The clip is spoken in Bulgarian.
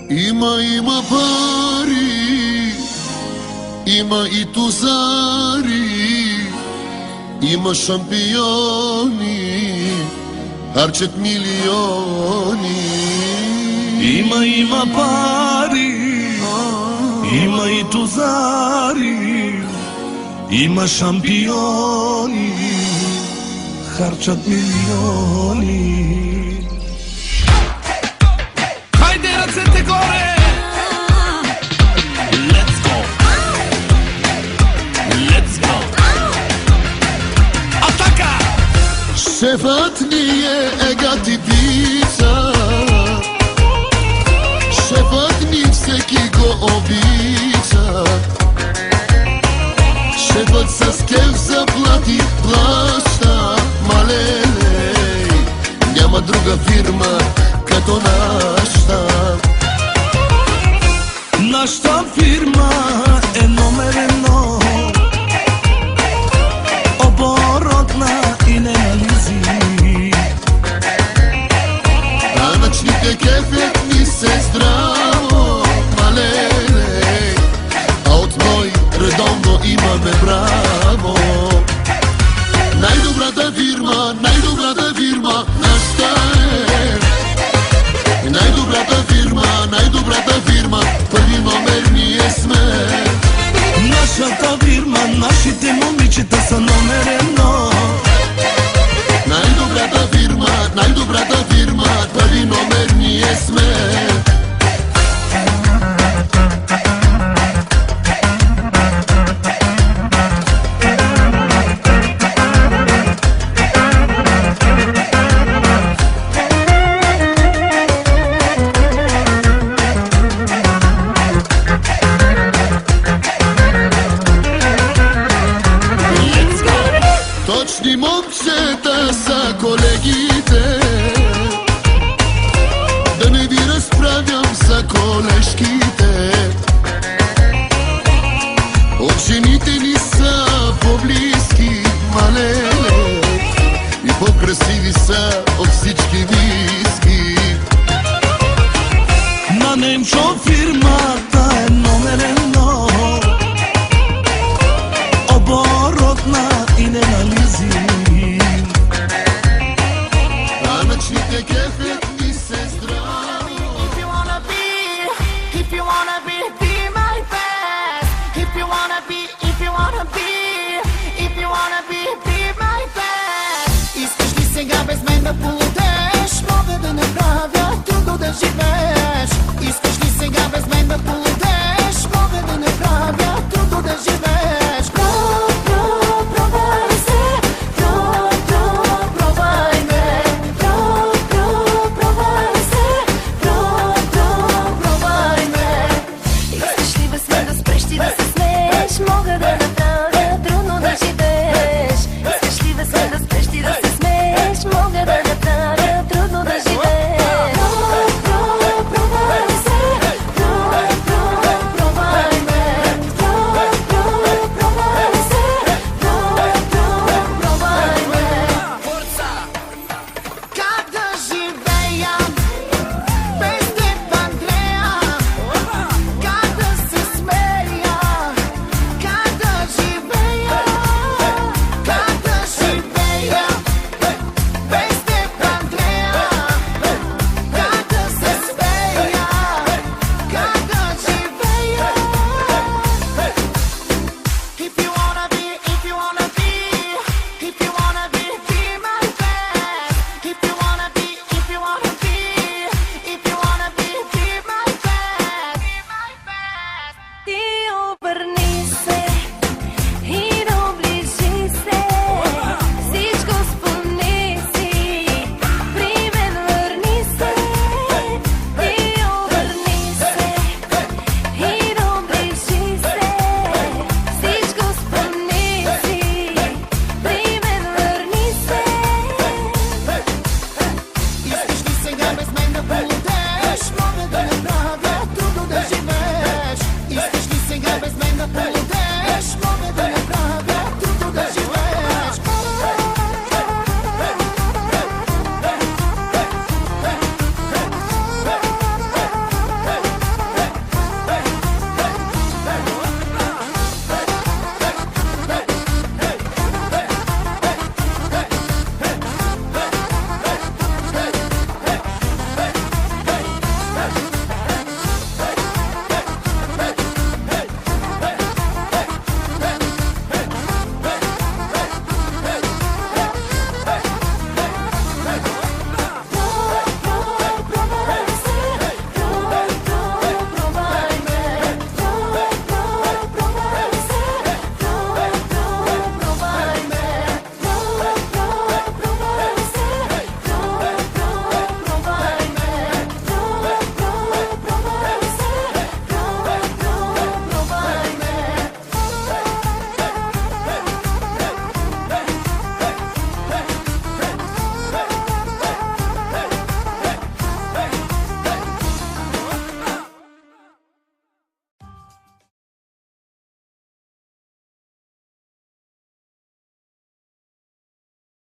Има пари, има и тузари, има шампиони, харчат милиони. Има пари, има и тузари, има шампиони, харчат милиони. Хайде ръцете горе! Let's go! Let's go! Атака! Шефът ни е гати пица, шефът ни всеки го обича. Шефът с кеф заплати плаща, малелей, няма друга фирма като нашата. Нашата фирма е номер едно, оборотна и ненализи. Данъчните кефят ни се здраво, малелей, а от мой редовно имаме браво. Най-добрата фирма, нашата е. Най-добрата фирма, първи номер ние сме. Нашата фирма, нашите момичета са номер едно. Най-добрата фирма, първи номер ние сме. Точни момчета са колегите, да не ви разправям за колежките. От жените ни са по-близки, малеле, и по-красиви са от всички виски. На Немчо фирмата е номер едно, оборотна и ненализи. Данъчните кефят ни се здраво. If you wanna be my best. If you wanna be my best. Искаш ли сега без мен да полудеш? Мога да направя трудно да живееш.